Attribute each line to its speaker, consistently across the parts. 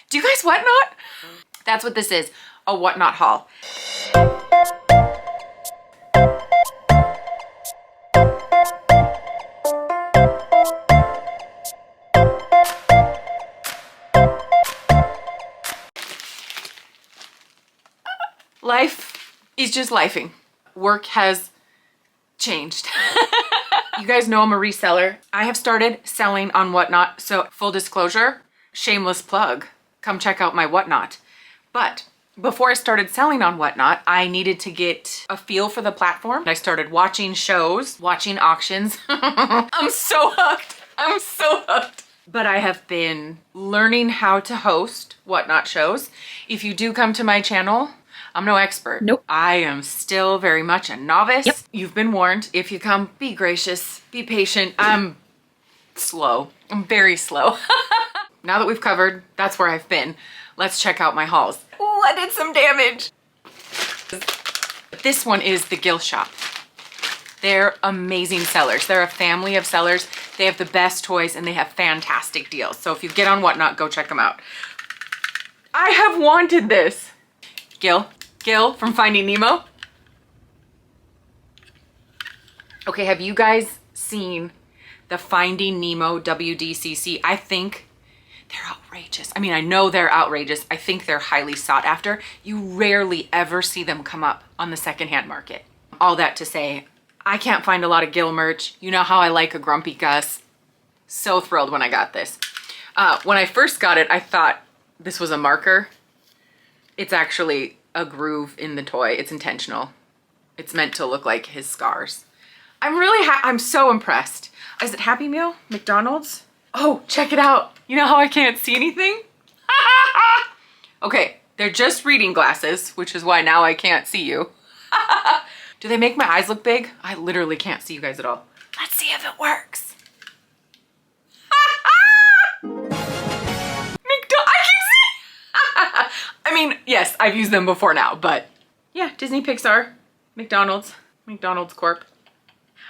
Speaker 1: Do you guys whatnot? That's what this is, a whatnot haul. Life is just lifing. Work has changed. You guys know I'm a reseller. I have started selling on Whatnot, so full disclosure, shameless plug, come check out my Whatnot. But before I started selling on Whatnot, I needed to get a feel for the platform. I started watching shows, watching auctions. I'm so hooked. I'm so hooked. But I have been learning how to host Whatnot shows. If you do come to my channel, I'm no expert.
Speaker 2: Nope.
Speaker 1: I am still very much a novice.
Speaker 2: Yep.
Speaker 1: You've been warned. If you come, be gracious, be patient. I'm slow. I'm very slow. Now that we've covered, that's where I've been. Let's check out my hauls. Ooh, I did some damage. This one is the Gill shop. They're amazing sellers. They're a family of sellers. They have the best toys and they have fantastic deals. So if you get on Whatnot, go check them out. I have wanted this. Gill from Finding Nemo. Okay, have you guys seen the Finding Nemo WDCC? I think they're outrageous. I mean, I know they're outrageous. I think they're highly sought after. You rarely ever see them come up on the secondhand market. All that to say, I can't find a lot of Gill merch. You know how I like a grumpy Gus. So thrilled when I got this. When I first got it, I thought this was a marker. It's actually a groove in the toy. It's intentional. It's meant to look like his scars. I'm so impressed. Is it Happy Meal? McDonald's? Oh, check it out. You know how I can't see anything? Okay, they're just reading glasses, which is why now I can't see you. Do they make my eyes look big? I literally can't see you guys at all. Let's see if it works. I mean, yes, I've used them before now, but yeah, Disney, Pixar, McDonald's Corp.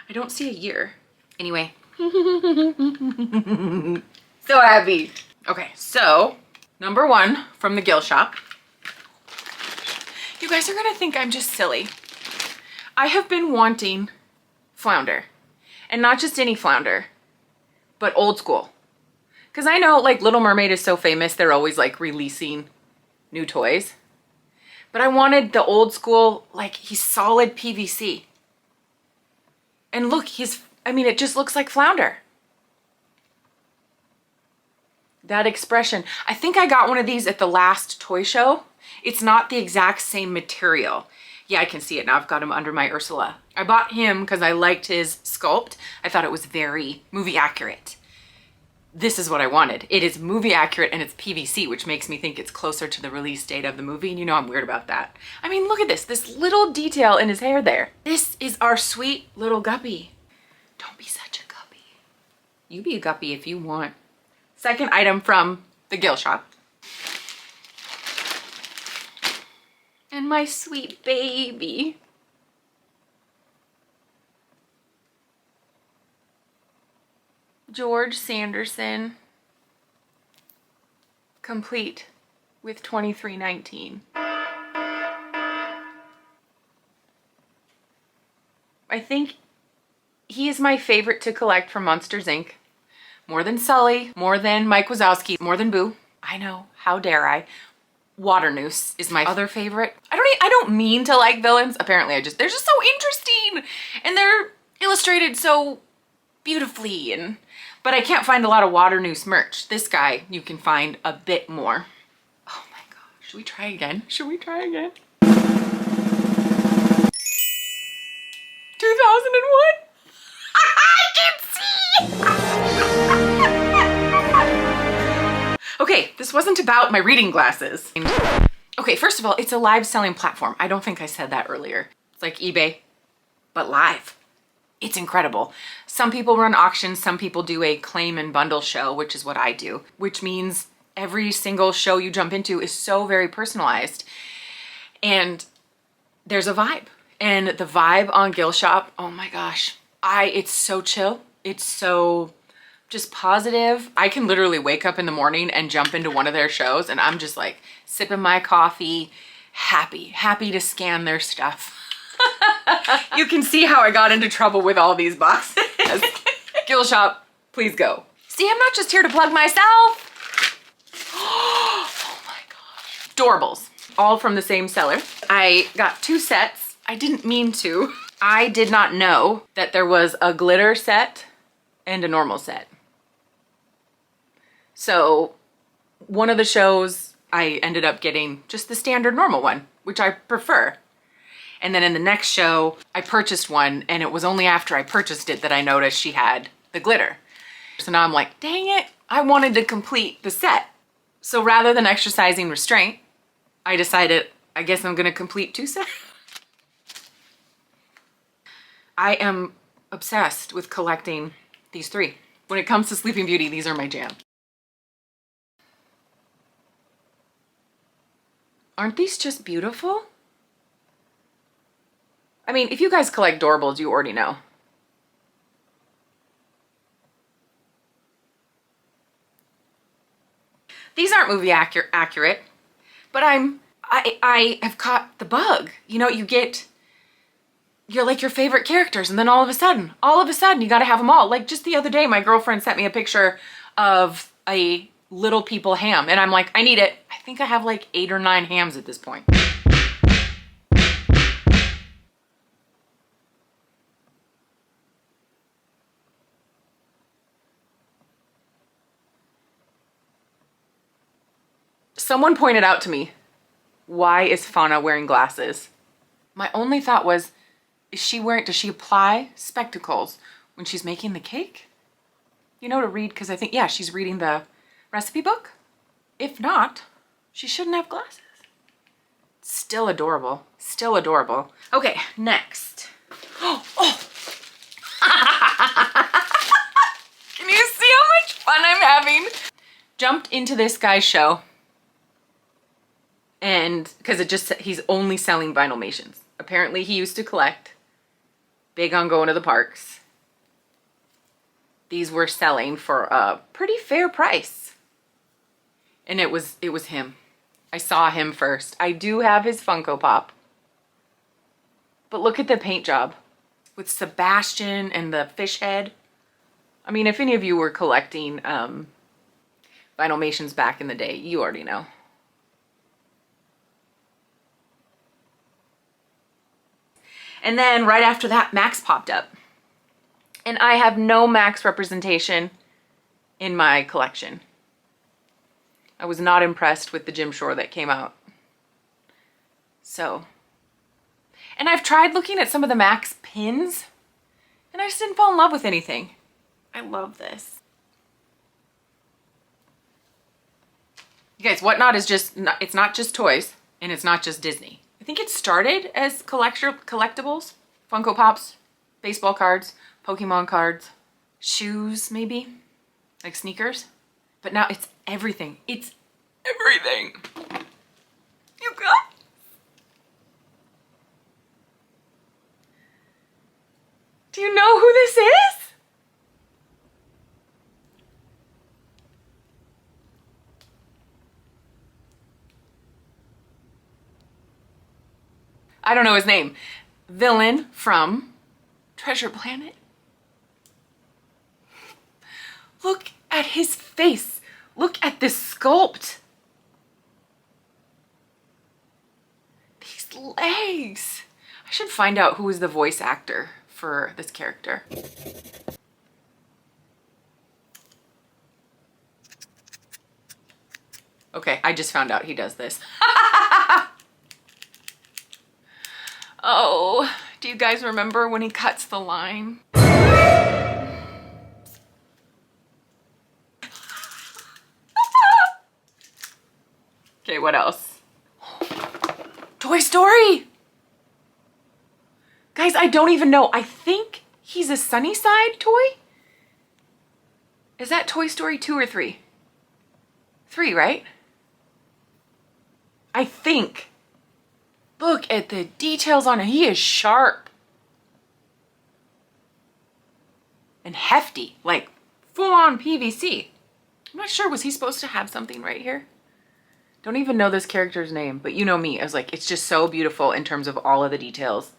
Speaker 1: I don't see a year. Anyway. So happy. Okay, so number one from the Gill shop. You guys are gonna think I'm just silly. I have been wanting Flounder, and not just any Flounder, but old school. Because I know like Little Mermaid is so famous, they're always like releasing new toys. But I wanted the old school, like he's solid PVC. And look, it just looks like Flounder. That expression. I think I got one of these at the last toy show. It's not the exact same material. Yeah, I can see it now. I've got him under my Ursula. I bought him because I liked his sculpt. I thought it was very movie accurate. This is what I wanted. It is movie accurate and it's PVC, which makes me think it's closer to the release date of the movie. And you know I'm weird about that. I mean, look at this little detail in his hair there. This is our sweet little guppy. Don't be such a guppy. You be a guppy if you want. Second item from the Gill shop. And my sweet baby. George Sanderson, complete with 2319. I think he is my favorite to collect from Monsters Inc. More than Sully, more than Mike Wazowski, more than Boo. I know, how dare I. Water Noose is my other favorite. I don't mean to like villains. Apparently they're just so interesting and they're illustrated so beautifully, but I can't find a lot of Water Noose merch. This guy, you can find a bit more. Oh my gosh, should we try again? Should we try again? 2001? I can see! Okay, this wasn't about my reading glasses. Okay, first of all, it's a live selling platform. I don't think I said that earlier. It's like eBay, but live. It's incredible. Some people run auctions, some people do a claim and bundle show, which is what I do, which means every single show you jump into is so very personalized. And there's a vibe. And the vibe on Gill Shop, oh my gosh, it's so chill. It's so just positive. I can literally wake up in the morning and jump into one of their shows and I'm just like sipping my coffee, happy to scan their stuff. You can see how I got into trouble with all these boxes. Gill shop, please go. See, I'm not just here to plug myself. Oh my gosh. Doorables, all from the same seller. I got 2 sets. I didn't mean to. I did not know that there was a glitter set and a normal set. So one of the shows I ended up getting just the standard normal one, which I prefer. And then in the next show, I purchased one and it was only after I purchased it that I noticed she had the glitter. So now I'm like, dang it, I wanted to complete the set. So rather than exercising restraint, I decided, I guess I'm gonna complete 2 sets. I am obsessed with collecting these 3. When it comes to Sleeping Beauty, these are my jam. Aren't these just beautiful? I mean, if you guys collect Doorables, you already know. These aren't movie accurate, but I have caught the bug. You know, you're like your favorite characters and then all of a sudden you gotta have them all. Like just the other day, my girlfriend sent me a picture of a Little People ham and I'm like, I need it. I think I have like 8 or 9 hams at this point. Someone pointed out to me, why is Fauna wearing glasses? My only thought was, does she apply spectacles when she's making the cake? You know, to read, because I think, yeah, she's reading the recipe book. If not, she shouldn't have glasses. Still adorable, still adorable. Okay, next. Oh. Can you see how much fun I'm having? Jumped into this guy's show. And because he's only selling Vinylmations. Apparently he used to collect, big on going to the parks. These were selling for a pretty fair price. And it was him. I saw him first. I do have his Funko Pop. But look at the paint job with Sebastian and the fish head. I mean, if any of you were collecting Vinylmations back in the day, you already know. And then right after that, Max popped up. And I have no Max representation in my collection. I was not impressed with the Jim Shore that came out. So, and I've tried looking at some of the Max pins and I just didn't fall in love with anything. I love this. You guys, Whatnot is it's not just toys and it's not just Disney. I think it started as collectibles, Funko Pops, baseball cards, Pokemon cards, shoes maybe, like sneakers. But now it's everything. It's everything. You got? Do you know who this is? I don't know his name. Villain from Treasure Planet. Look at his face. Look at this sculpt. These legs. I should find out who is the voice actor for this character. Okay, I just found out he does this. Oh, do you guys remember when he cuts the line? Okay, what else? Toy Story! Guys, I don't even know. I think he's a Sunnyside toy? Is that Toy Story 2 or 3? 3, right? I think. Look at the details on him. He is sharp. And hefty, like full on PVC. I'm not sure, was he supposed to have something right here? Don't even know this character's name, but you know me. I was like, it's just so beautiful in terms of all of the details.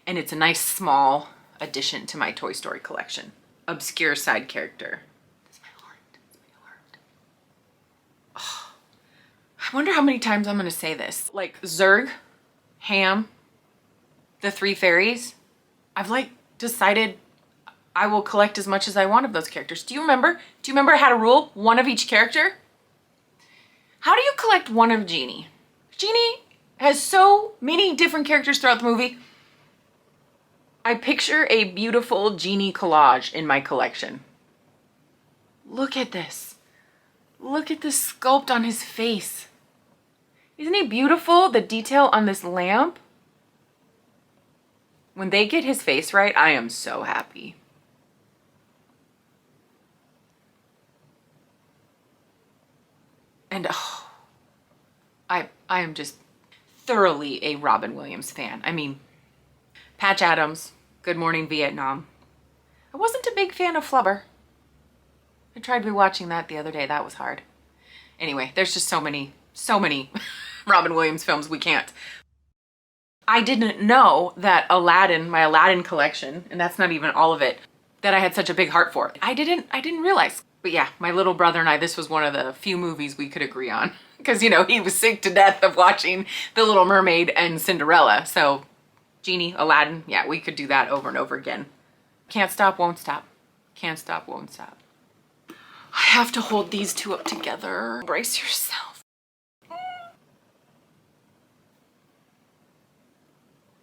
Speaker 1: And it's a nice small addition to my Toy Story collection. Obscure side character. That's my heart. That's my heart. Oh, I wonder how many times I'm gonna say this. Like Zurg, Ham, the three fairies. I've like decided I will collect as much as I want of those characters. Do you remember? Do you remember I had a rule? One of each character? How do you collect one of Genie? Genie has so many different characters throughout the movie. I picture a beautiful Genie collage in my collection. Look at this. Look at the sculpt on his face. Isn't he beautiful? The detail on this lamp. When they get his face right, I am so happy. And oh, I am just thoroughly a Robin Williams fan. I mean, Patch Adams, Good Morning Vietnam. I wasn't a big fan of Flubber. I tried rewatching that the other day. That was hard. Anyway, there's just so many Robin Williams films we can't. I didn't know that Aladdin, my Aladdin collection, and that's not even all of it, that I had such a big heart for. I didn't realize. But yeah, my little brother and I, this was one of the few movies we could agree on. Because, you know, he was sick to death of watching The Little Mermaid and Cinderella. So Genie, Aladdin, yeah, we could do that over and over again. Can't stop, won't stop. Can't stop, won't stop. I have to hold these two up together. Brace yourself.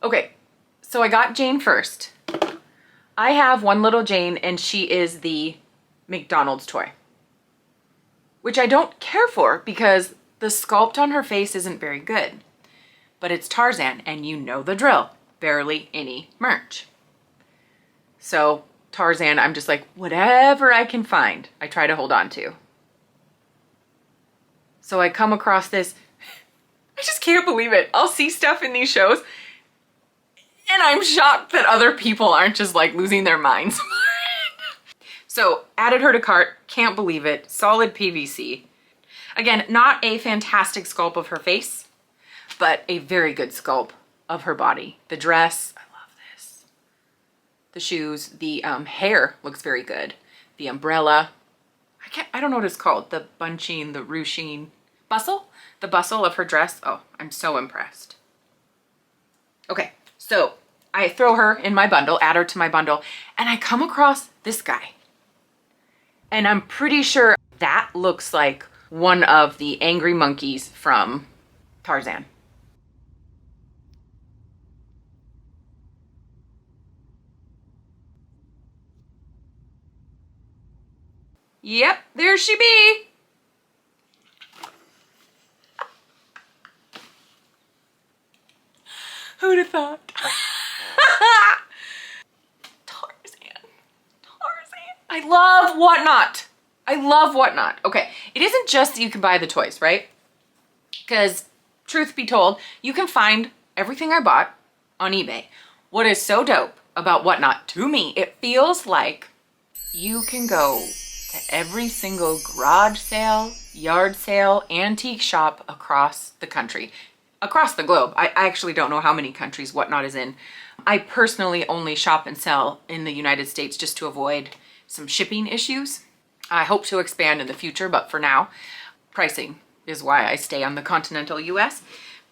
Speaker 1: Okay, so I got Jane first. I have one little Jane and she is the McDonald's toy, which I don't care for because the sculpt on her face isn't very good. But it's Tarzan and you know the drill. Barely any merch. So Tarzan, I'm just like, whatever I can find, I try to hold on to. So I come across this, I just can't believe it. I'll see stuff in these shows and I'm shocked that other people aren't just like losing their minds. So added her to cart, can't believe it, solid PVC. Again, not a fantastic sculpt of her face, but a very good sculpt of her body. The dress, I love this. The shoes, the hair looks very good. The umbrella, I don't know what it's called. The bunching, the ruching, bustle? The bustle of her dress. Oh, I'm so impressed. Okay, so I throw her in my bundle, add her to my bundle, and I come across this guy. And I'm pretty sure that looks like one of the angry monkeys from Tarzan. Yep, there she be. Who'd have thought? I love Whatnot. I love Whatnot. Okay, it isn't just that you can buy the toys, right? Because truth be told, you can find everything I bought on eBay. What is so dope about Whatnot, to me, it feels like you can go to every single garage sale, yard sale, antique shop across the country. Across the globe. I actually don't know how many countries Whatnot is in. I personally only shop and sell in the United States just to avoid some shipping issues. I hope to expand in the future, but for now, pricing is why I stay on the continental US.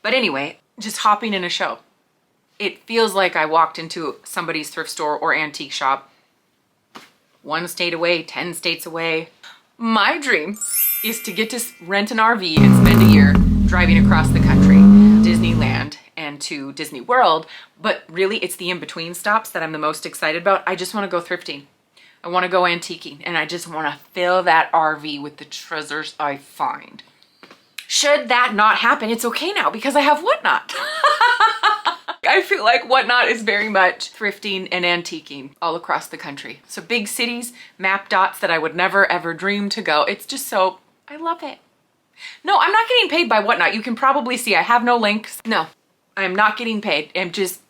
Speaker 1: But anyway, just hopping in a show. It feels like I walked into somebody's thrift store or antique shop, 1 state away, 10 states away. My dream is to get to rent an RV and spend a year driving across the country, Disneyland and to Disney World, but really it's the in-between stops that I'm the most excited about. I just want to go thrifting. I want to go antiquing and I just want to fill that RV with the treasures I find. Should that not happen, it's okay now because I have Whatnot. I feel like Whatnot is very much thrifting and antiquing all across the country. So big cities, map dots that I would never ever dream to go. It's just so, I love it. No, I'm not getting paid by Whatnot. You can probably see I have no links. No, I'm not getting paid. I'm just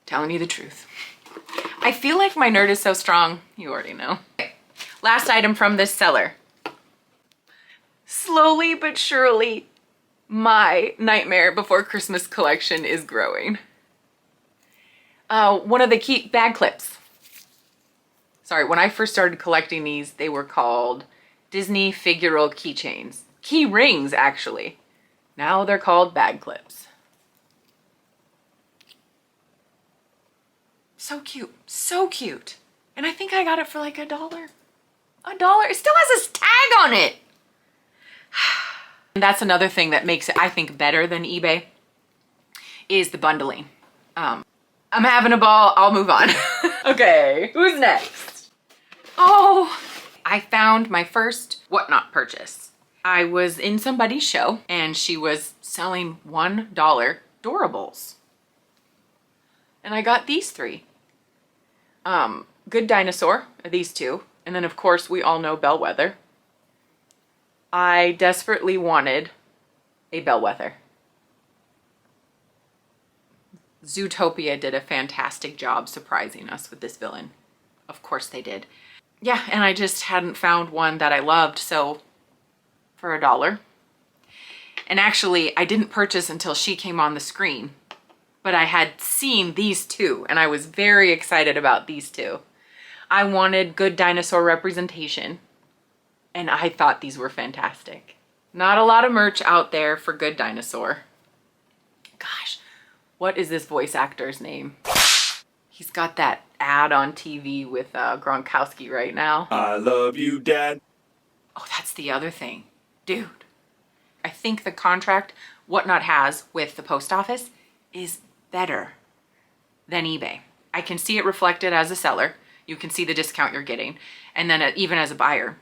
Speaker 1: telling you the truth. I feel like my nerd is so strong. You already know. Okay. Last item from this seller. Slowly but surely, my Nightmare Before Christmas collection is growing. One of the key bag clips. Sorry, when I first started collecting these, they were called Disney figural keychains. Key rings, actually. Now they're called bag clips. So cute, so cute. And I think I got it for like $1. $1. It still has a tag on it. And that's another thing that makes it, I think, better than eBay is the bundling. I'm having a ball. I'll move on. Okay, who's next? Oh, I found my first whatnot purchase. I was in somebody's show and she was selling $1 Doorables. And I got these three. Good Dinosaur, these two. And then of course we all know Bellwether. I desperately wanted a Bellwether. Zootopia did a fantastic job surprising us with this villain. Of course they did. Yeah, and I just hadn't found one that I loved, so for $1. And actually, I didn't purchase until she came on the screen, but I had seen these two, and I was very excited about these two. I wanted good dinosaur representation, and I thought these were fantastic. Not a lot of merch out there for good dinosaur. Gosh, what is this voice actor's name? He's got that ad on TV with Gronkowski right now.
Speaker 2: I love you, Dad.
Speaker 1: Oh, that's the other thing. Dude, I think the contract Whatnot has with the post office is better than eBay. I can see it reflected as a seller. You can see the discount you're getting. And then even as a buyer.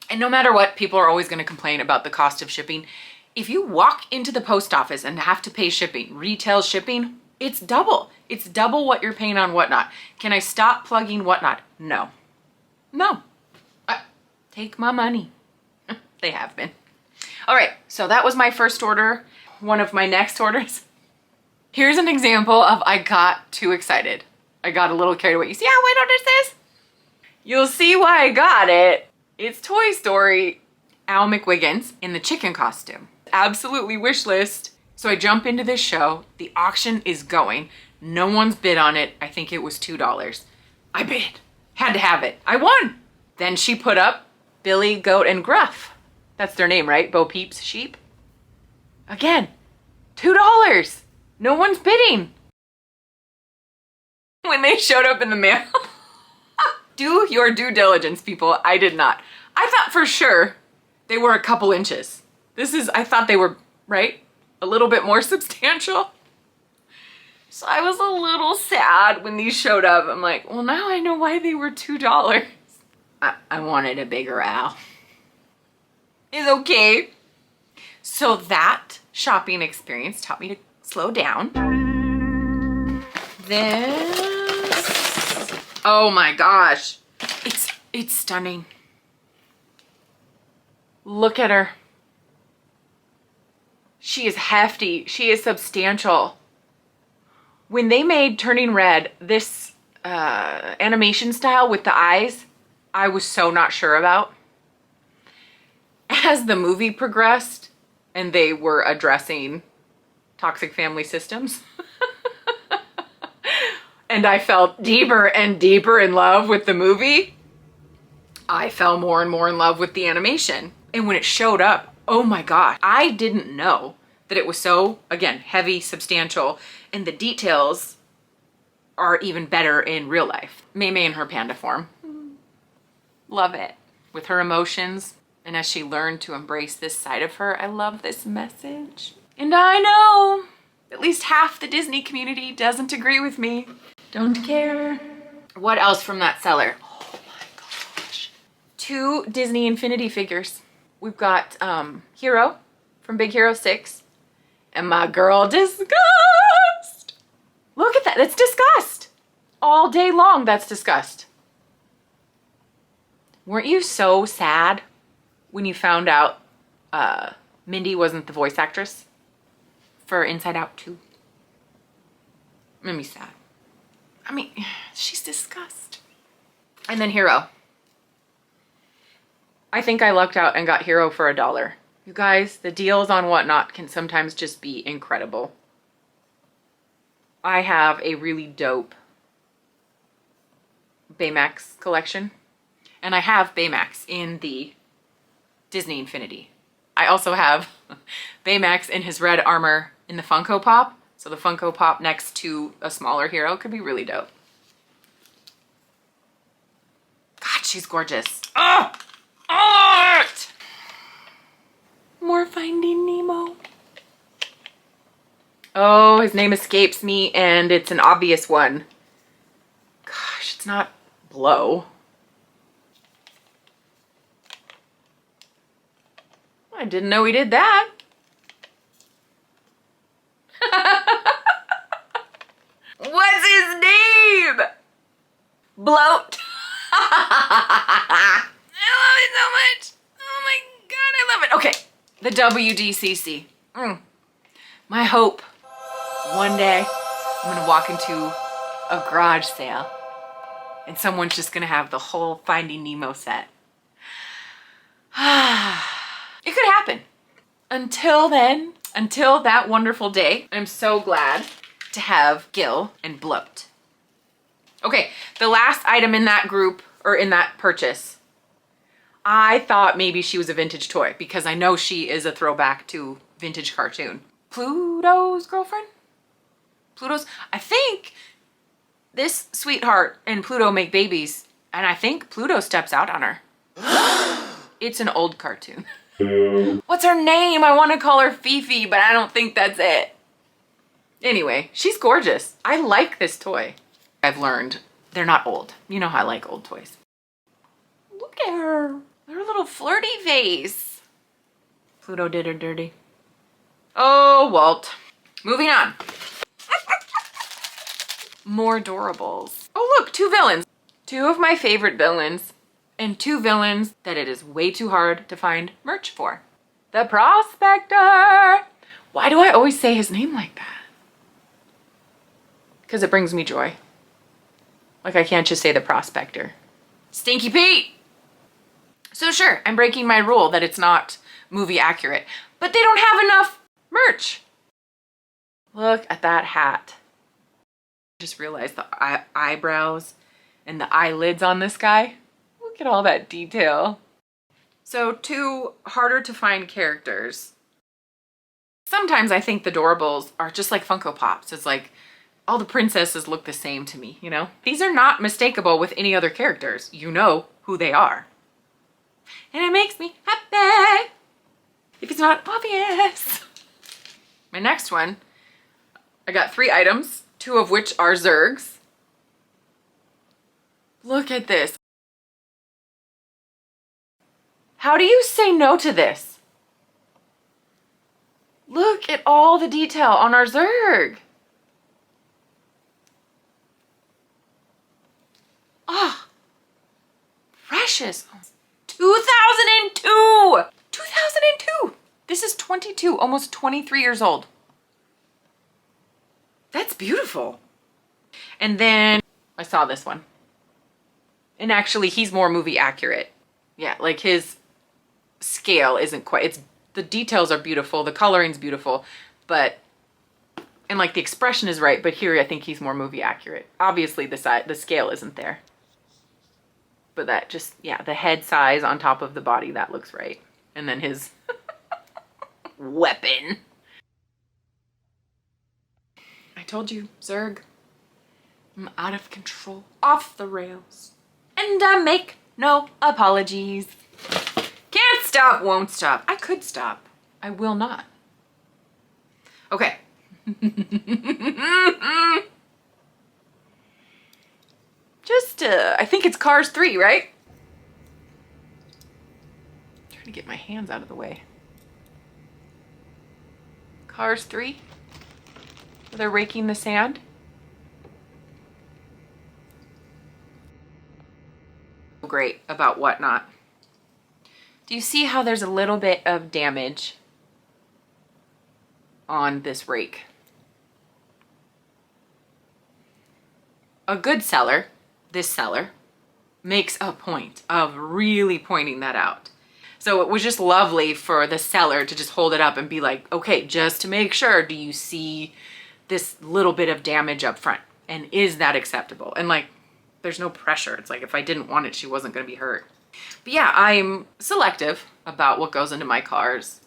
Speaker 1: And no matter what, people are always going to complain about the cost of shipping. If you walk into the post office and have to pay shipping, retail shipping, it's double. It's double what you're paying on Whatnot. Can I stop plugging Whatnot? No. No. Take my money. They have been. All right, so that was my first order. One of my next orders. Here's an example of I got too excited. I got a little carried away. You see how wide order this is? You'll see why I got it. It's Toy Story. Al McWiggins in the chicken costume. Absolutely wish list. So I jump into this show. The auction is going. No one's bid on it. I think it was $2. I bid. Had to have it. I won. Then she put up Billy, Goat, and Gruff. That's their name, right? Bo Peep's sheep. Again, $2. No one's bidding. When they showed up in the mail. Do your due diligence, people. I did not. I thought for sure they were a couple inches. I thought they were, right? A little bit more substantial. So I was a little sad when these showed up. I'm like, well, now I know why they were $2. I wanted a bigger owl. It's okay. So that shopping experience taught me to slow down. This, oh my gosh. It's stunning. Look at her. She is hefty. She is substantial. When they made Turning Red this animation style with the eyes, I was so not sure about. As the movie progressed and they were addressing toxic family systems, and I felt deeper and deeper in love with the movie, I fell more and more in love with the animation. And when it showed up, oh my gosh, I didn't know that it was so, again, heavy, substantial, and the details are even better in real life. Mei Mei in her panda form. Love it. With her emotions, and as she learned to embrace this side of her, I love this message. And I know at least half the Disney community doesn't agree with me. Don't care. What else from that seller? Oh my gosh. 2 Disney Infinity figures. We've got Hero from Big Hero 6 and my girl Disgust. Look at that, that's Disgust. All day long, that's Disgust. Weren't you so sad when you found out Mindy wasn't the voice actress for Inside Out 2? Made me sad. I mean, she's Disgust. And then Hero. I think I lucked out and got Hero for $1. You guys, the deals on Whatnot can sometimes just be incredible. I have a really dope Baymax collection, and I have Baymax in the Disney Infinity. I also have Baymax in his red armor in the Funko Pop. So the Funko Pop next to a smaller Hero could be really dope. God, she's gorgeous. Oh! Art! More Finding Nemo. Oh, his name escapes me and it's an obvious one. Gosh, it's not Blow. I didn't know he did that. What's his name? Bloat. I love it so much. Oh my God, I love it. Okay, the WDCC. My hope, one day I'm gonna walk into a garage sale and someone's just gonna have the whole Finding Nemo set. It could happen. Until then, until that wonderful day, I'm so glad to have Gill and Bloat. Okay, the last item in that group, or in that purchase, I thought maybe she was a vintage toy because I know she is a throwback to vintage cartoon. Pluto's girlfriend? Pluto's, I think this sweetheart and Pluto make babies, and I think Pluto steps out on her. It's an old cartoon. What's her name? I want to call her Fifi, but I don't think that's it. Anyway, she's gorgeous. I like this toy. I've learned they're not old. You know how I like old toys. Look at her. Her little flirty face. Pluto did her dirty. Oh, Walt. Moving on. More Doorables. Oh, look, 2 villains. 2 of my favorite villains. And 2 villains that it is way too hard to find merch for. The Prospector. Why do I always say his name like that? Because it brings me joy. Like I can't just say the Prospector. Stinky Pete. So sure, I'm breaking my rule that it's not movie accurate, but they don't have enough merch. Look at that hat. I just realized the eyebrows and the eyelids on this guy. Look at all that detail. So 2 harder to find characters. Sometimes I think the Doorables are just like Funko Pops. It's like all the princesses look the same to me, you know? These are not mistakable with any other characters. You know who they are. And it makes me happy if it's not obvious. My next one, I got 3 items, 2 of which are Zurgs. Look at this. How do you say no to this? Look at all the detail on our Zurg. Ah, oh, precious. 2002! 2002! This is 22, almost 23 years old. That's beautiful. And then I saw this one. And actually, he's more movie accurate. Yeah, like his scale isn't quite, the details are beautiful, the coloring's beautiful, but, and like the expression is right, but here I think he's more movie accurate. Obviously the scale isn't there. But that just, yeah, the head size on top of the body, that looks right. And then his weapon. I told you, Zurg, I'm out of control, off the rails. And I make no apologies. Can't stop, won't stop. I could stop. I will not. Okay. Just, I think it's Cars 3, right? I'm trying to get my hands out of the way. Cars 3? Where they're raking the sand? Great about Whatnot. Do you see how there's a little bit of damage on this rake? A good seller, this seller, makes a point of really pointing that out. So it was just lovely for the seller to just hold it up and be like, okay, just to make sure, do you see this little bit of damage up front? And is that acceptable? And like, there's no pressure. It's like, if I didn't want it, she wasn't gonna be hurt. But yeah, I'm selective about what goes into my Cars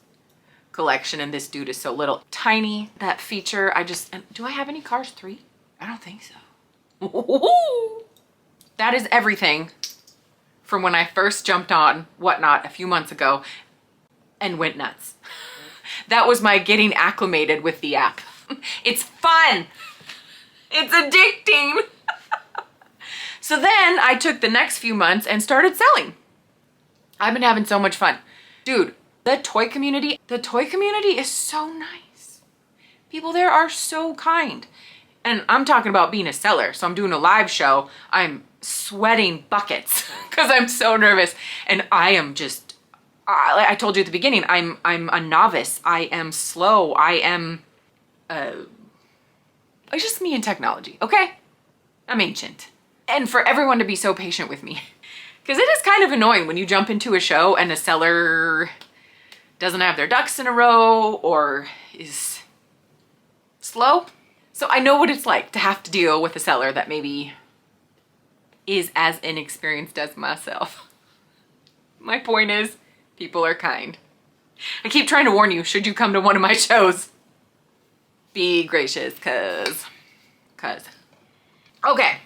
Speaker 1: collection, and this dude is so little. Tiny, that feature, and do I have any Cars 3? I don't think so. That is everything from when I first jumped on Whatnot a few months ago and went nuts. That was my getting acclimated with the app. It's fun. It's addicting. So then I took the next few months and started selling. I've been having so much fun. Dude, the toy community is so nice. People there are so kind. And I'm talking about being a seller. So I'm doing a live show. I'm sweating buckets because I'm so nervous. And I am just, I told you at the beginning, I'm a novice. I am slow. It's just me and technology, okay? I'm ancient. And for everyone to be so patient with me. Because it is kind of annoying when you jump into a show and a seller doesn't have their ducks in a row or is slow. So I know what it's like to have to deal with a seller that maybe is as inexperienced as myself. My point is, people are kind. I keep trying to warn you, should you come to one of my shows, be gracious, cause. Okay,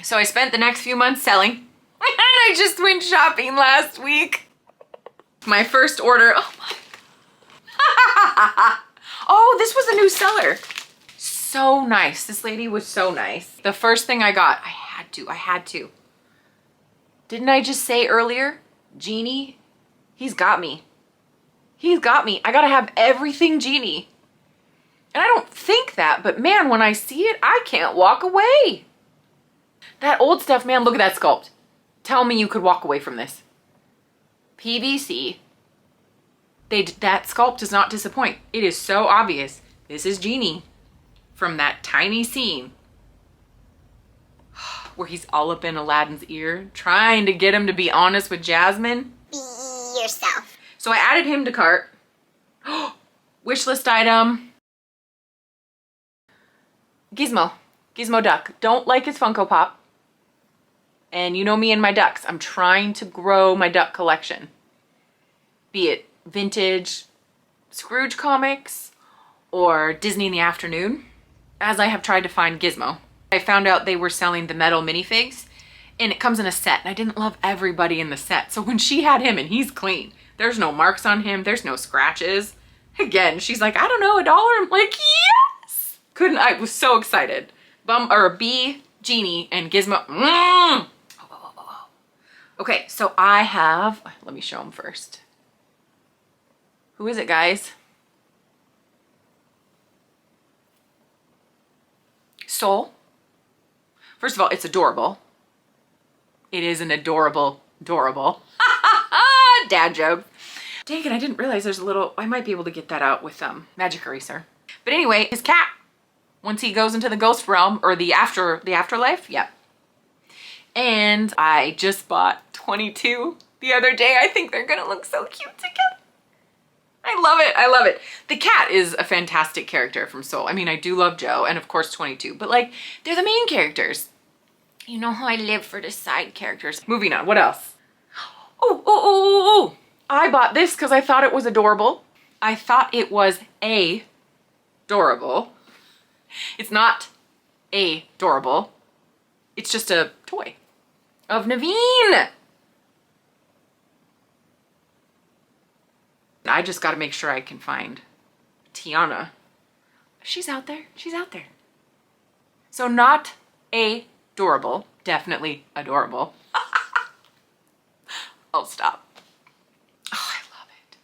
Speaker 1: so I spent the next few months selling, and I just went shopping last week. My first order, oh my. Oh, this was a new seller. So nice, this lady was so nice. The first thing I got, I had to. Didn't I just say earlier, Genie, he's got me. He's got me, I gotta have everything Genie. And I don't think that, but man, when I see it, I can't walk away. That old stuff, man, look at that sculpt. Tell me you could walk away from this. PVC. That sculpt does not disappoint. It is so obvious. This is Genie from that tiny scene where he's all up in Aladdin's ear, trying to get him to be honest with Jasmine.
Speaker 2: Be yourself.
Speaker 1: So I added him to cart. Wish list item. Gizmo Duck. Don't like his Funko Pop. And you know me and my ducks. I'm trying to grow my duck collection. Be it vintage Scrooge comics or Disney in the afternoon, as I have tried to find Gizmo. I found out they were selling the metal minifigs, and it comes in a set, and I didn't love everybody in the set. So when she had him, and he's clean, there's no marks on him, there's no scratches. Again, she's like, I don't know, $1? I'm like, yes! I was so excited. Bee, Genie, and Gizmo. Okay, so I have, let me show them first. Who is it, guys? Soul. First of all, it's adorable. It is an adorable. Dad joke. Dang it, I didn't realize there's a little, I might be able to get that out with magic eraser. But anyway, his cat, once he goes into the ghost realm, or the afterlife, yep. And I just bought 22 the other day. I think they're gonna look so cute together. I love it. The cat is a fantastic character from Soul. I mean, I do love Joe, and of course 22, but like, they're the main characters. You know how I live for the side characters. Moving on, what else? Oh. I bought this because I thought it was adorable. I thought it was adorable. It's not adorable. It's just a toy of Naveen. I just got to make sure I can find Tiana. She's out there. So not adorable, definitely adorable. I'll stop. Oh, I love it.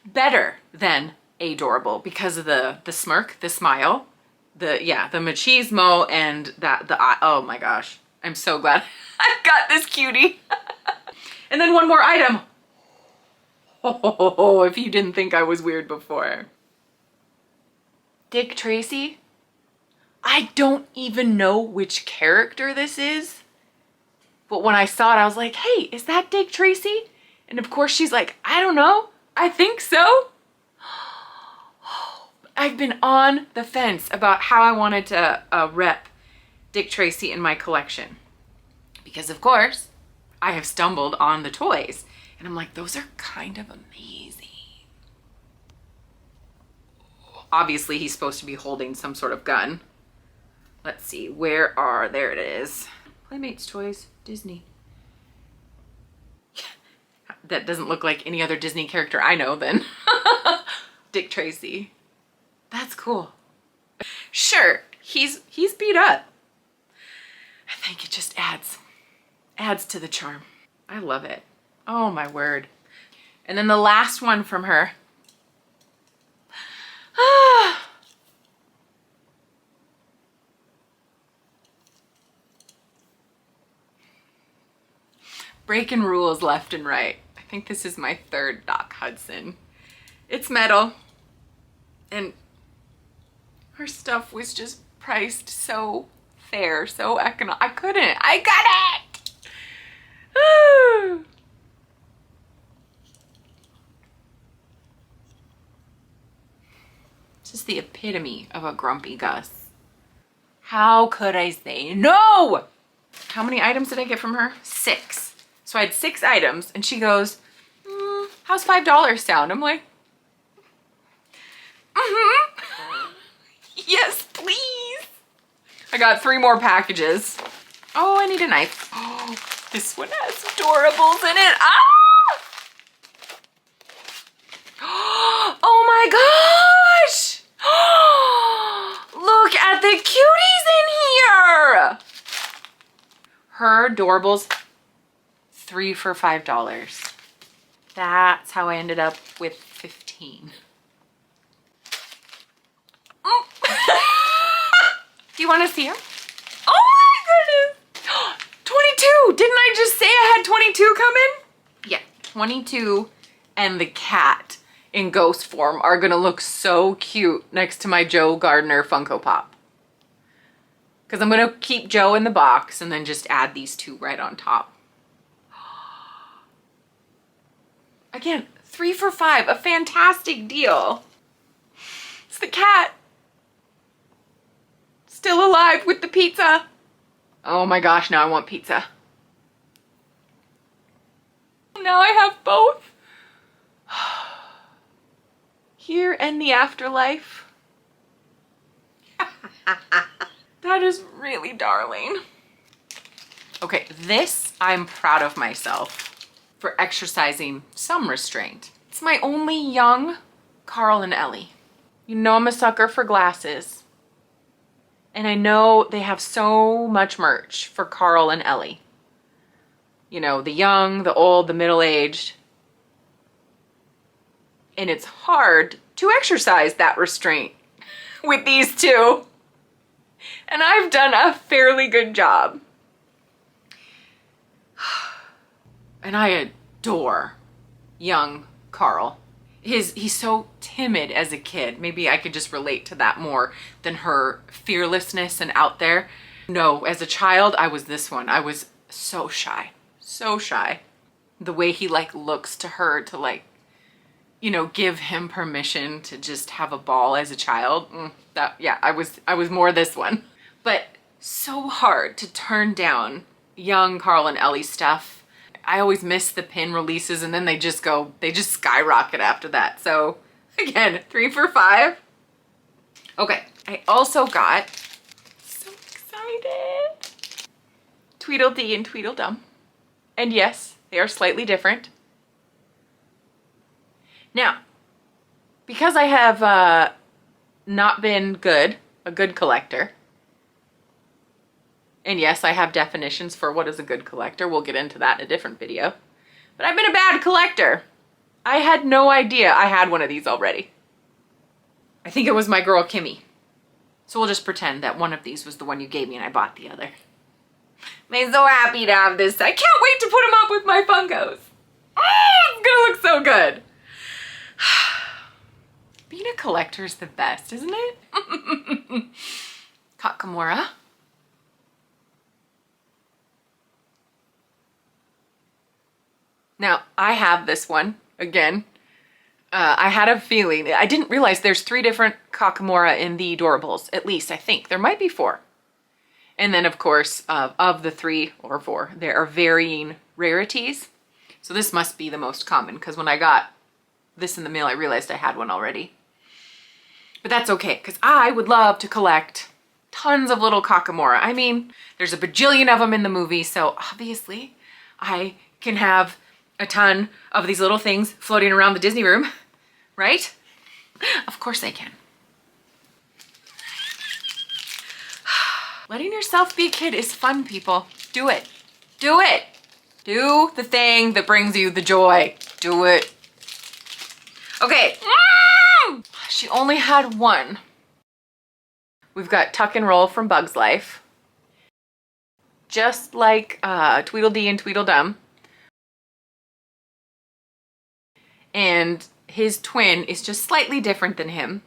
Speaker 1: Better than adorable because of the smirk, the smile, the machismo, and the eye. Oh my gosh. I'm so glad I got this cutie. And then one more item. Oh, if you didn't think I was weird before. Dick Tracy. I don't even know which character this is, but when I saw it, I was like, hey, is that Dick Tracy? And of course she's like, I don't know, I think so. I've been on the fence about how I wanted to rep Dick Tracy in my collection. Because of course, I have stumbled on the toys. And I'm like, those are kind of amazing. Obviously, he's supposed to be holding some sort of gun. Let's see, there it is. Playmates Toys, Disney. That doesn't look like any other Disney character I know then. Dick Tracy. That's cool. Sure, he's beat up. I think it just adds to the charm. I love it. Oh my word. And then the last one from her. Breaking rules left and right. I think this is my third Doc Hudson. It's metal. And her stuff was just priced so fair, so economic. I got it! It's just the epitome of a grumpy Gus. How could I say no? How many items did I get from her? 6. So I had 6 items and she goes, how's $5 sound? I'm like, yes, please. I got 3 more packages. Oh, I need a knife. Oh, this one has Doorables in it. Ah! Oh my gosh! Look at the cuties in here! Her Doorables, 3 for $5. That's how I ended up with 15. Do you want to see her? Oh my goodness! 22! Didn't I just say I had 22 coming? Yeah, 22 and the cat in ghost form are gonna look so cute next to my Joe Gardner Funko Pop. Because I'm gonna keep Joe in the box and then just add these 2 right on top. Again, 3 for $5, a fantastic deal. It's the cat. Still alive with the pizza. Oh my gosh, now I want pizza. Now I have both. Here and the afterlife. That is really darling. Okay, this I'm proud of myself for exercising some restraint. It's my only young Carl and Ellie. You know I'm a sucker for glasses. And I know they have so much merch for Carl and Ellie. You know, the young, the old, the middle-aged. And it's hard to exercise that restraint with these 2. And I've done a fairly good job. And I adore young Carl. He's so timid as a kid. Maybe I could just relate to that more than her fearlessness and out there. No, as a child, I was this one. I was so shy, so shy. The way he like looks to her to like, you know, give him permission to just have a ball as a child. Yeah, I was more this one. But so hard to turn down young Carl and Ellie stuff. I always miss the pin releases and then they just skyrocket after that. So again, 3 for $5. Okay, I also got, so excited, Tweedledee and Tweedledum. And yes, they are slightly different. Now, because I have not been a good collector, and yes, I have definitions for what is a good collector. We'll get into that in a different video. But I've been a bad collector. I had no idea I had one of these already. I think it was my girl Kimmy. So we'll just pretend that one of these was the one you gave me and I bought the other. I'm so happy to have this. I can't wait to put them up with my Funkos. Oh, it's gonna look so good. Being a collector is the best, isn't it? Kakamora. Now, I have this one again. I had a feeling, I didn't realize there's 3 different Kakamora in the Doorables, at least I think. There might be 4. And then of course, of the 3 or 4, there are varying rarities. So this must be the most common, because when I got this in the mail, I realized I had one already. But that's okay, because I would love to collect tons of little Kakamora. I mean, there's a bajillion of them in the movie, so obviously I can have a ton of these little things floating around the Disney room, right? Of course I can. Letting yourself be a kid is fun, people. Do it. Do it. Do the thing that brings you the joy. Do it. Okay. She only had one. We've got Tuck and Roll from Bug's Life. Just like Tweedledee and Tweedledum. And his twin is just slightly different than him.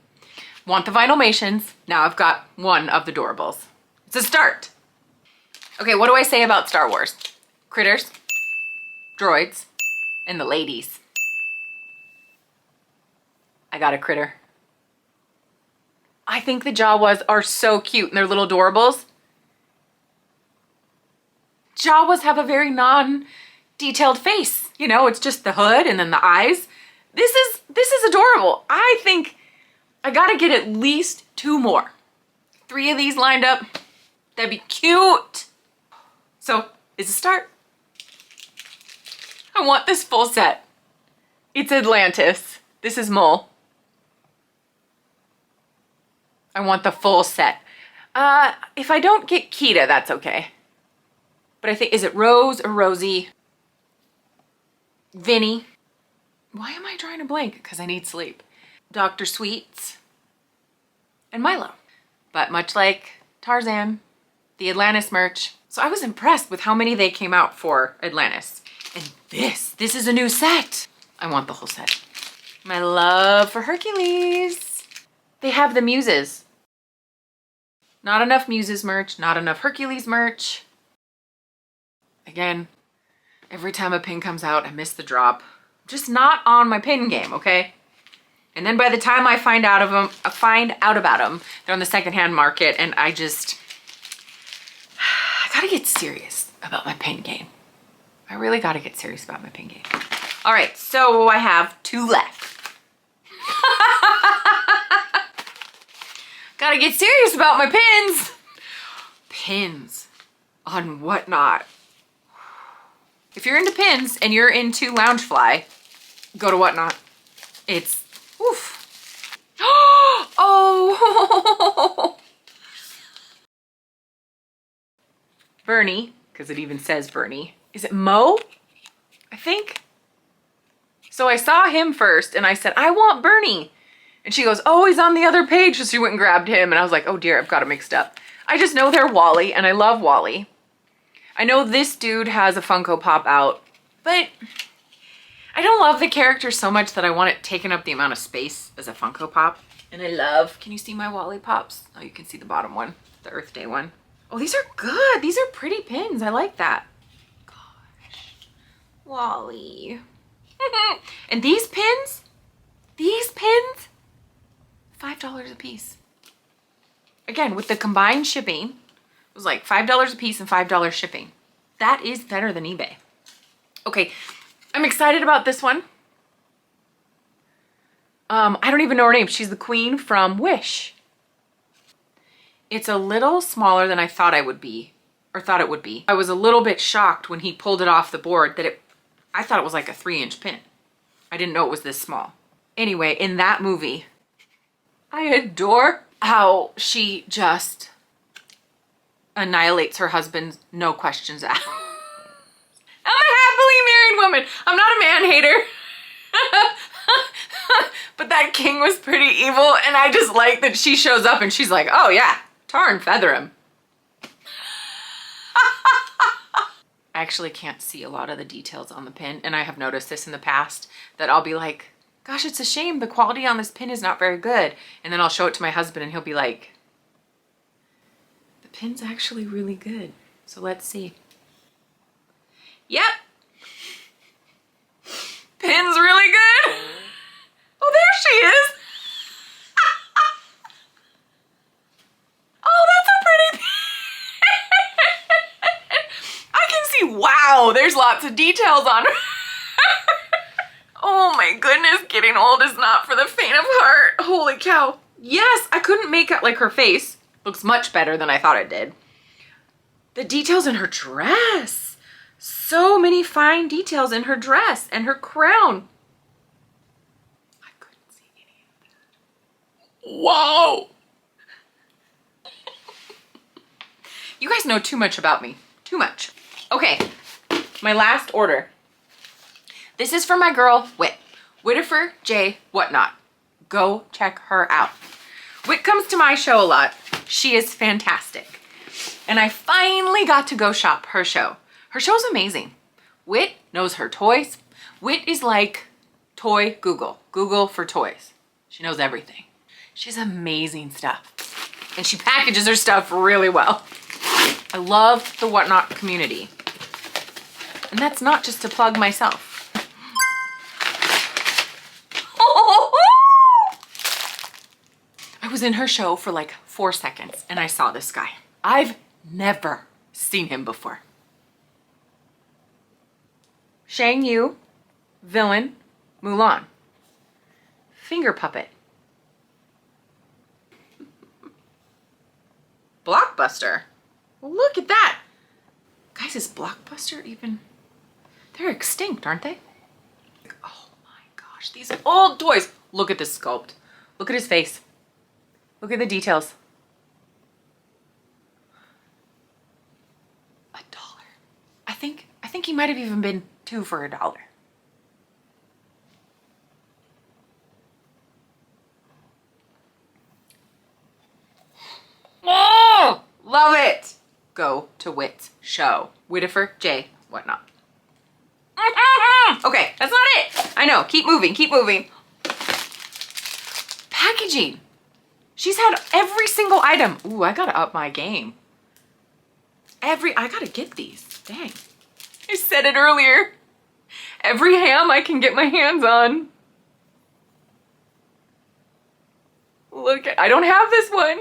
Speaker 1: Want the Vinylmations? Now I've got one of the Doorables. It's a start. Okay, what do I say about Star Wars? Critters, droids, and the ladies. I got a critter. I think the Jawas are so cute and they're little Doorables. Jawas have a very non-detailed face. You know, it's just the hood and then the eyes. This is adorable. I think I gotta get at least 2 more. 3 of these lined up. That'd be cute. So, it's a start. I want this full set. It's Atlantis. This is Mole. I want the full set. If I don't get Kita, that's okay. But I think, is it Rose or Rosie? Vinny. Why am I drawing a blank? Because I need sleep. Dr. Sweets. And Milo. But much like Tarzan, the Atlantis merch. So I was impressed with how many they came out for Atlantis. And this is a new set. I want the whole set. My love for Hercules. They have the Muses. Not enough Muses merch, not enough Hercules merch. Again, every time a pin comes out, I miss the drop. Just not on my pin game, okay? And then by the time I find out about them, they're on the secondhand market, and I gotta get serious about my pin game. I really gotta get serious about my pin game. All right, so I have 2 left. Gotta get serious about my pins. Pins on Whatnot. If you're into pins and you're into Loungefly, go to Whatnot. It's, oof. Oh! Bernie, because it even says Bernie. Is it Mo? I think. So I saw him first and I said, I want Bernie. And she goes, oh, he's on the other page. So she went and grabbed him and I was like, oh dear, I've got it mixed up. I just know they're Wally and I love Wally. I know this dude has a Funko Pop out, but I don't love the character so much that I want it taking up the amount of space as a Funko Pop. And I love, can you see my Wally Pops? Oh, you can see the bottom one, the Earth Day one. Oh, these are good. These are pretty pins. I like that. Gosh, Wally. And these pins, $5 a piece. Again, with the combined shipping, it was like $5 a piece and $5 shipping. That is better than eBay. Okay, I'm excited about this one. I don't even know her name. She's the queen from Wish. It's a little smaller than I thought it would be. I was a little bit shocked when he pulled it off the board that I thought it was like a 3-inch pin. I didn't know it was this small. Anyway, in that movie, I adore how she just annihilates her husband, no questions asked. I'm a happily married woman. I'm not a man hater. But that king was pretty evil, and I just like that she shows up and she's like, oh yeah, tar and feather him. I actually can't see a lot of the details on the pin, and I have noticed this in the past, that I'll be like, gosh, it's a shame the quality on this pin is not very good. And then I'll show it to my husband and he'll be like, the pin's actually really good. So let's see. Yep. Pin's really good. Oh, there she is. Oh, that's a pretty pin. I can see, wow, there's lots of details on her. Oh my goodness, getting old is not for the faint of heart. Holy cow. Yes, I couldn't make out like her face. Looks much better than I thought it did. The details in her dress. So many fine details in her dress and her crown. I couldn't see any of that. Whoa. You guys know too much about me. Too much. Okay, my last order. This is for my girl, Whit. Whittifer J. Whatnot. Go check her out. Whit comes to my show a lot. She is fantastic. And I finally got to go shop her show. Her show's amazing. Whit knows her toys. Whit is like toy Google. Google for toys. She knows everything. She has amazing stuff. And she packages her stuff really well. I love the Whatnot community. And that's not just to plug myself. I was in her show for like 4 seconds and I saw this guy. I've never seen him before. Shang Yu, Villain, Mulan. Finger puppet. Blockbuster. Well, look at that. Guys, is Blockbuster even... They're extinct, aren't they? Oh my gosh, these old toys. Look at this sculpt. Look at his face. Look at the details. $1. I think he might have even been 2 for $1. Oh, love it. Go to Whit's show. Whittifer J. Whatnot. Okay, that's not it. I know, keep moving, keep moving. Packaging. She's had every single item. Ooh, I gotta up my game. I gotta get these, dang. I said it earlier. Every ham I can get my hands on. Look at, I don't have this one.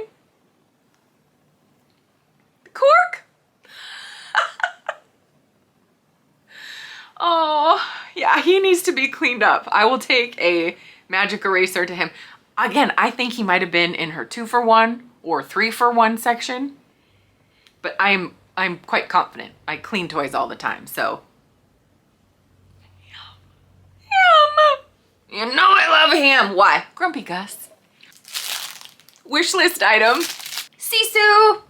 Speaker 1: Cork. Oh, yeah, he needs to be cleaned up. I will take a magic eraser to him. Again, I think he might have been in her 2 for 1 or 3 for 1 section, but I'm quite confident. I clean toys all the time, so. Ham. You know I love ham. Why? Grumpy Gus. Wish list item. Sisu.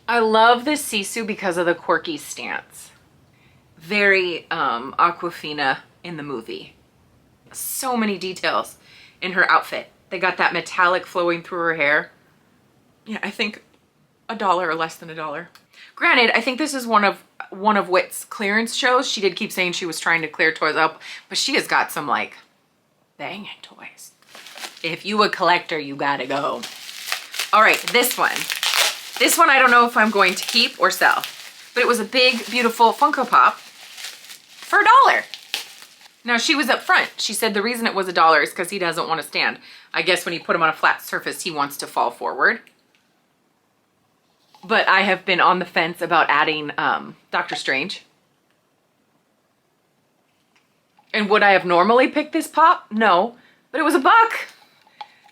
Speaker 1: I love this Sisu because of the quirky stance. Very Aquafina in the movie. So many details in her outfit. They got that metallic flowing through her hair. Yeah, I think $1 or less than $1. Granted, I think this is one of Whit's clearance shows. She did keep saying she was trying to clear toys up, but she has got some like banging toys. If you a collector, you gotta go. All right, this one. This one I don't know if I'm going to keep or sell, but it was a big, beautiful Funko Pop for $1. Now she was up front. She said the reason it was $1 is because he doesn't want to stand. I guess when you put him on a flat surface, he wants to fall forward. But I have been on the fence about adding Doctor Strange. And would I have normally picked this pop? No, but it was $1.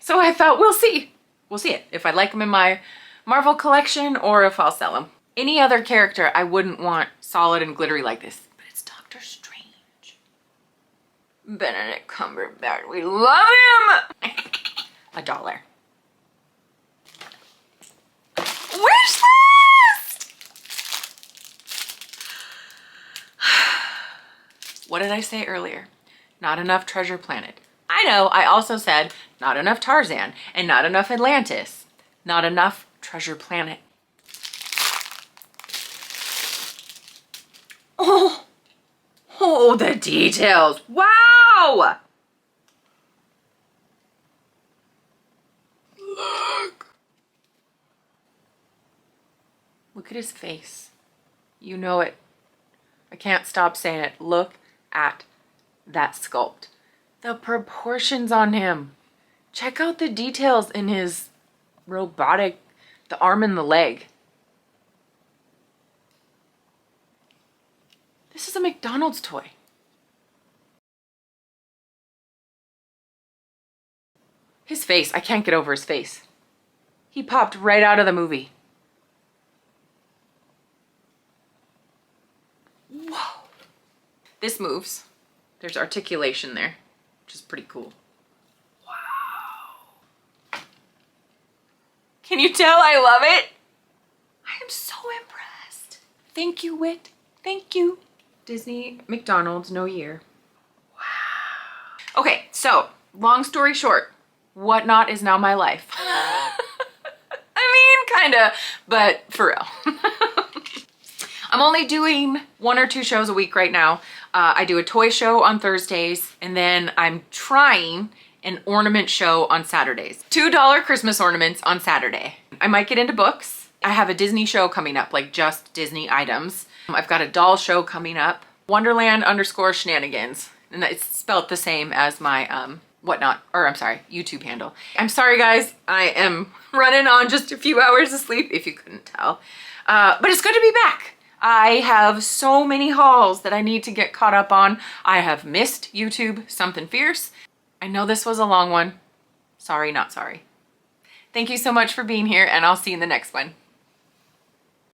Speaker 1: So I thought, we'll see. We'll see it. If I like him in my Marvel collection or if I'll sell him. Any other character I wouldn't want solid and glittery like this, but it's Doctor Strange. Benedict Cumberbatch, we love him! $1. Wish list! What did I say earlier? Not enough Treasure Planet. I know, I also said not enough Tarzan and not enough Atlantis. Not enough Treasure Planet. Oh, the details. Wow! Look at his face. You know it. I can't stop saying it. Look at that sculpt. The proportions on him. Check out the details in his robotic, the arm and the leg. This is a McDonald's toy. His face, I can't get over his face. He popped right out of the movie. Whoa. This moves. There's articulation there, which is pretty cool. Wow. Can you tell I love it? I am so impressed. Thank you, Wit. Thank you. Disney, McDonald's, no year. Wow. Okay, so long story short, Whatnot is now my life. I mean, kinda, but for real. I'm only doing 1 or 2 shows a week right now. I do a toy show on Thursdays, and then I'm trying an ornament show on Saturdays. $2 Christmas ornaments on Saturday. I might get into books. I have a Disney show coming up, like just Disney items. I've got a doll show coming up. Wonderland_shenanigans. And it's spelled the same as my Whatnot, or I'm sorry, YouTube handle. I'm sorry guys, I am running on just a few hours of sleep if you couldn't tell. But it's good to be back. I have so many hauls that I need to get caught up on. I have missed YouTube Something Fierce. I know this was a long one. Sorry, not sorry. Thank you so much for being here, and I'll see you in the next one.